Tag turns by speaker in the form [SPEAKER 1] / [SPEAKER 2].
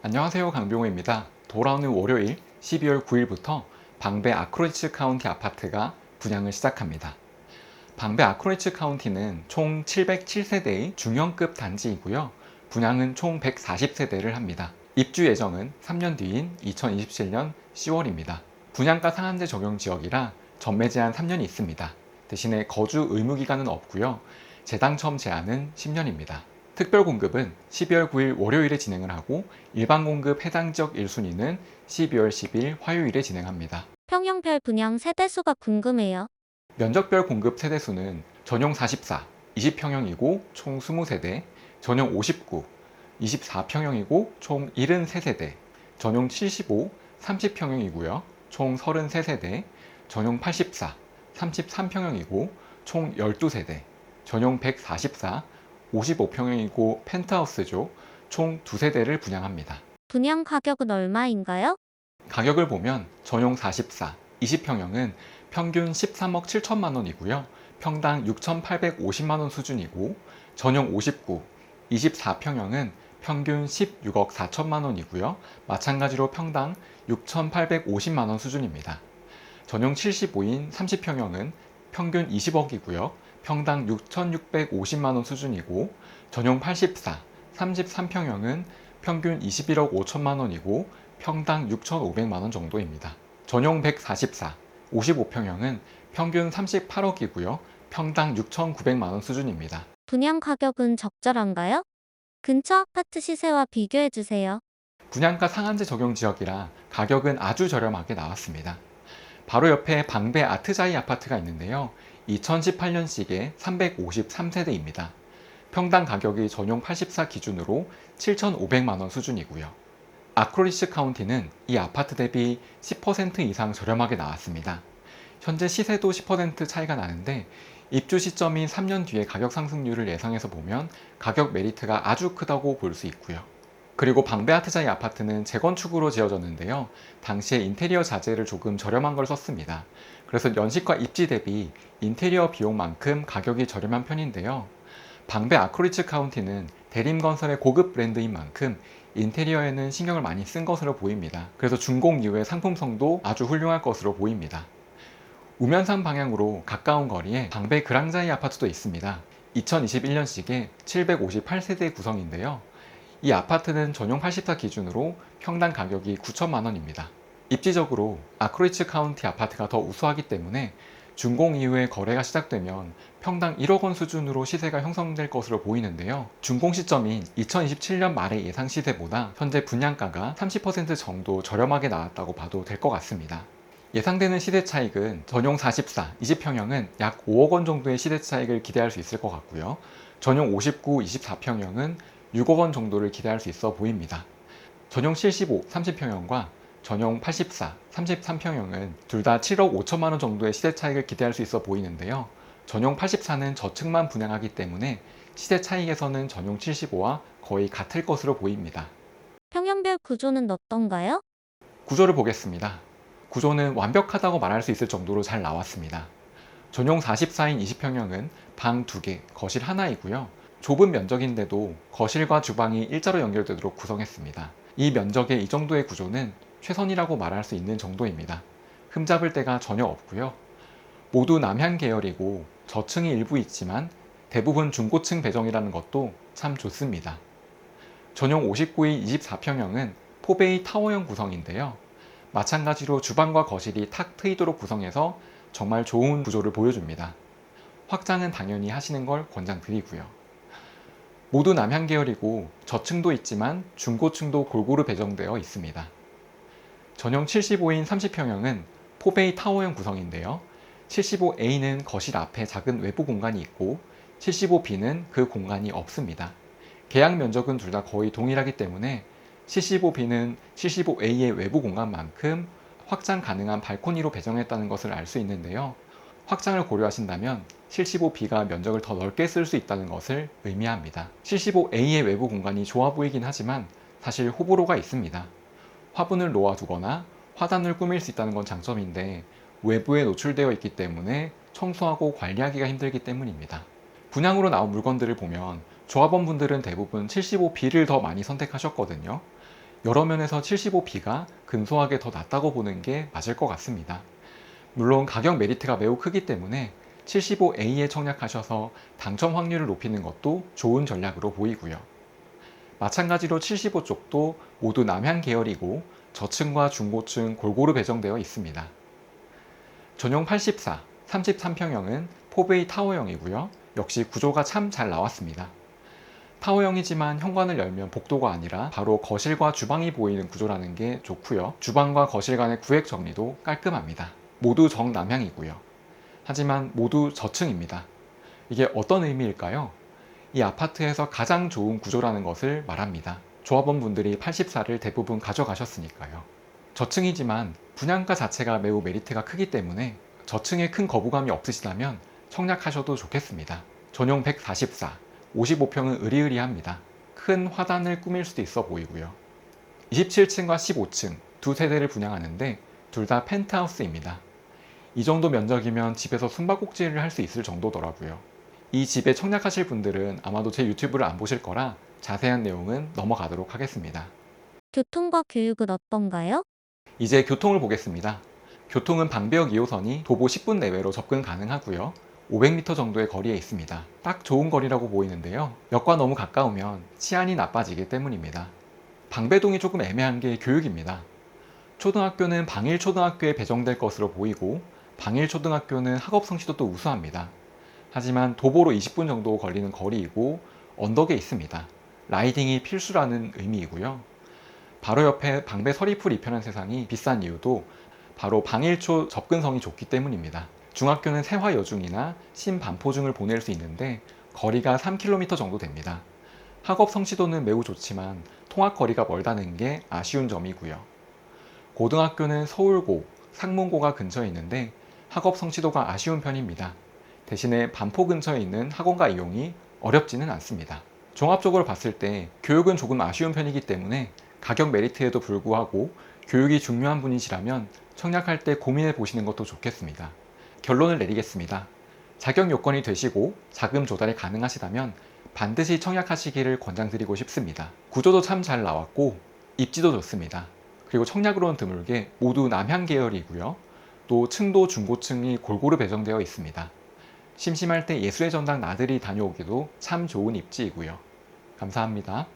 [SPEAKER 1] 안녕하세요, 강병호입니다. 돌아오는 월요일 12월 9일부터 방배 아크로이츠 카운티 아파트가 분양을 시작합니다. 방배 아크로이츠 카운티는 총 707세대의 중형급 단지이고요. 분양은 총 140세대를 합니다. 입주 예정은 3년 뒤인 2027년 10월입니다. 분양가 상한제 적용 지역이라 전매 제한 3년이 있습니다. 대신에 거주 의무 기간은 없고요. 재당첨 제한은 10년입니다. 특별 공급은 12월 9일 월요일에 진행을 하고 일반 공급 해당 지역 1순위는 12월 10일 화요일에 진행합니다.
[SPEAKER 2] 평형별 분양 세대수가 궁금해요.
[SPEAKER 1] 면적별 공급 세대수는 전용 44, 20평형이고 총 20세대, 전용 59, 24평형이고 총 73세대, 전용 75, 30평형이고요. 총 33세대, 전용 84, 33평형이고 총 12세대, 전용 144, 55평형이고 펜트하우스죠. 총 2세대를 분양합니다.
[SPEAKER 2] 분양 가격은 얼마인가요?
[SPEAKER 1] 가격을 보면 전용 44, 20평형은 평균 13억 7천만 원이고요. 평당 6,850만 원 수준이고 전용 59, 24평형은 평균 16억 4천만 원이고요. 마찬가지로 평당 6,850만 원 수준입니다. 전용 75인 30평형은 평균 20억이고요. 평당 6,650만 원 수준이고 전용 84, 33평형은 평균 21억 5천만 원이고 평당 6,500만 원 정도입니다. 전용 144, 55평형은 평균 38억이고요. 평당 6,900만 원 수준입니다.
[SPEAKER 2] 분양 가격은 적절한가요? 근처 아파트 시세와 비교해주세요.
[SPEAKER 1] 분양가 상한제 적용 지역이라 가격은 아주 저렴하게 나왔습니다. 바로 옆에 방배 아트자이 아파트가 있는데요. 2018년식의 353세대입니다. 평당 가격이 전용 84 기준으로 7,500만 원 수준이고요. 아크로리츠 카운티는 이 아파트 대비 10% 이상 저렴하게 나왔습니다. 현재 시세도 10% 차이가 나는데 입주 시점인 3년 뒤의 가격 상승률을 예상해서 보면 가격 메리트가 아주 크다고 볼 수 있고요. 그리고 방배 아트자이 아파트는 재건축으로 지어졌는데요. 당시에 인테리어 자재를 조금 저렴한 걸 썼습니다. 그래서 연식과 입지 대비 인테리어 비용만큼 가격이 저렴한 편인데요. 방배 아크로리츠 카운티는 대림건설의 고급 브랜드인 만큼 인테리어에는 신경을 많이 쓴 것으로 보입니다. 그래서 준공 이후의 상품성도 아주 훌륭할 것으로 보입니다. 우면산 방향으로 가까운 거리에 방배 그랑자이 아파트도 있습니다. 2021년식의 758세대 구성인데요. 이 아파트는 전용 84 기준으로 평당 가격이 9천만 원입니다. 입지적으로 아크로이츠 카운티 아파트가 더 우수하기 때문에 준공 이후에 거래가 시작되면 평당 1억 원 수준으로 시세가 형성될 것으로 보이는데요. 준공 시점인 2027년 말의 예상 시세보다 현재 분양가가 30% 정도 저렴하게 나왔다고 봐도 될 것 같습니다. 예상되는 시세 차익은 전용 44, 20평형은 약 5억 원 정도의 시세 차익을 기대할 수 있을 것 같고요. 전용 59, 24평형은 6억 원 정도를 기대할 수 있어 보입니다. 전용 75, 30평형과 전용 84, 33평형은 둘 다 7억 5천만 원 정도의 시세 차익을 기대할 수 있어 보이는데요. 전용 84는 저층만 분양하기 때문에 시세 차익에서는 전용 75와 거의 같을 것으로 보입니다.
[SPEAKER 2] 평형별 구조는 어떤가요?
[SPEAKER 1] 구조를 보겠습니다. 구조는 완벽하다고 말할 수 있을 정도로 잘 나왔습니다. 전용 44인 20평형은 방 2개, 거실 하나이고요. 좁은 면적인데도 거실과 주방이 일자로 연결되도록 구성했습니다. 이 면적의 이 정도의 구조는 최선이라고 말할 수 있는 정도입니다. 흠잡을 데가 전혀 없고요. 모두 남향 계열이고 저층이 일부 있지만 대부분 중고층 배정이라는 것도 참 좋습니다. 전용 59인 24평형은 포베이 타워형 구성인데요. 마찬가지로 주방과 거실이 탁 트이도록 구성해서 정말 좋은 구조를 보여줍니다. 확장은 당연히 하시는 걸 권장드리고요. 모두 남향 계열이고 저층도 있지만 중고층도 골고루 배정되어 있습니다. 전용 75인 30평형은 포베이 타워형 구성인데요. 75A는 거실 앞에 작은 외부 공간이 있고 75B는 그 공간이 없습니다. 계약 면적은 둘 다 거의 동일하기 때문에 75B는 75A의 외부 공간만큼 확장 가능한 발코니로 배정했다는 것을 알 수 있는데요. 확장을 고려하신다면 75B가 면적을 더 넓게 쓸 수 있다는 것을 의미합니다. 75A의 외부 공간이 좋아 보이긴 하지만 사실 호불호가 있습니다. 화분을 놓아두거나 화단을 꾸밀 수 있다는 건 장점인데 외부에 노출되어 있기 때문에 청소하고 관리하기가 힘들기 때문입니다. 분양으로 나온 물건들을 보면 조합원분들은 대부분 75B를 더 많이 선택하셨거든요. 여러 면에서 75B가 근소하게 더 낫다고 보는 게 맞을 것 같습니다. 물론 가격 메리트가 매우 크기 때문에 75A에 청약하셔서 당첨 확률을 높이는 것도 좋은 전략으로 보이고요. 마찬가지로 75 쪽도 모두 남향 계열이고 저층과 중고층 골고루 배정되어 있습니다. 전용 84, 33평형은 4베이 타워형이고요. 역시 구조가 참 잘 나왔습니다. 타워형이지만 현관을 열면 복도가 아니라 바로 거실과 주방이 보이는 구조라는 게 좋고요. 주방과 거실 간의 구획 정리도 깔끔합니다. 모두 정남향이고요. 하지만 모두 저층입니다. 이게 어떤 의미일까요? 이 아파트에서 가장 좋은 구조라는 것을 말합니다. 조합원 분들이 84를 대부분 가져가셨으니까요. 저층이지만 분양가 자체가 매우 메리트가 크기 때문에 저층에 큰 거부감이 없으시다면 청약하셔도 좋겠습니다. 전용 144, 55평은 으리으리합니다. 큰 화단을 꾸밀 수도 있어 보이고요. 27층과 15층 두 세대를 분양하는데 둘 다 펜트하우스입니다. 이 정도 면적이면 집에서 숨바꼭질을 할 수 있을 정도더라고요. 이 집에 청약하실 분들은 아마도 제 유튜브를 안 보실 거라 자세한 내용은 넘어가도록 하겠습니다.
[SPEAKER 2] 교통과 교육은 어떤가요?
[SPEAKER 1] 이제 교통을 보겠습니다. 교통은 방배역 2호선이 도보 10분 내외로 접근 가능하고요. 500m 정도의 거리에 있습니다. 딱 좋은 거리라고 보이는데요. 역과 너무 가까우면 치안이 나빠지기 때문입니다. 방배동이 조금 애매한 게 교육입니다. 초등학교는 방일초등학교에 배정될 것으로 보이고 방일초등학교는 학업 성취도도 우수합니다. 하지만 도보로 20분 정도 걸리는 거리이고 언덕에 있습니다. 라이딩이 필수라는 의미이고요. 바로 옆에 방배 서리풀 이편한 세상이 비싼 이유도 바로 방일초 접근성이 좋기 때문입니다. 중학교는 세화여중이나 신반포중을 보낼 수 있는데 거리가 3km 정도 됩니다. 학업 성취도는 매우 좋지만 통학 거리가 멀다는 게 아쉬운 점이고요. 고등학교는 서울고, 상문고가 근처에 있는데 학업 성취도가 아쉬운 편입니다. 대신에 반포 근처에 있는 학원가 이용이 어렵지는 않습니다. 종합적으로 봤을 때 교육은 조금 아쉬운 편이기 때문에 가격 메리트에도 불구하고 교육이 중요한 분이시라면 청약할 때 고민해 보시는 것도 좋겠습니다. 결론을 내리겠습니다. 자격 요건이 되시고 자금 조달이 가능하시다면 반드시 청약하시기를 권장드리고 싶습니다. 구조도 참 잘 나왔고 입지도 좋습니다. 그리고 청약으로는 드물게 모두 남향 계열이고요. 또 층도 중고층이 골고루 배정되어 있습니다. 심심할 때 예술의 전당 나들이 다녀오기도 참 좋은 입지이고요. 감사합니다.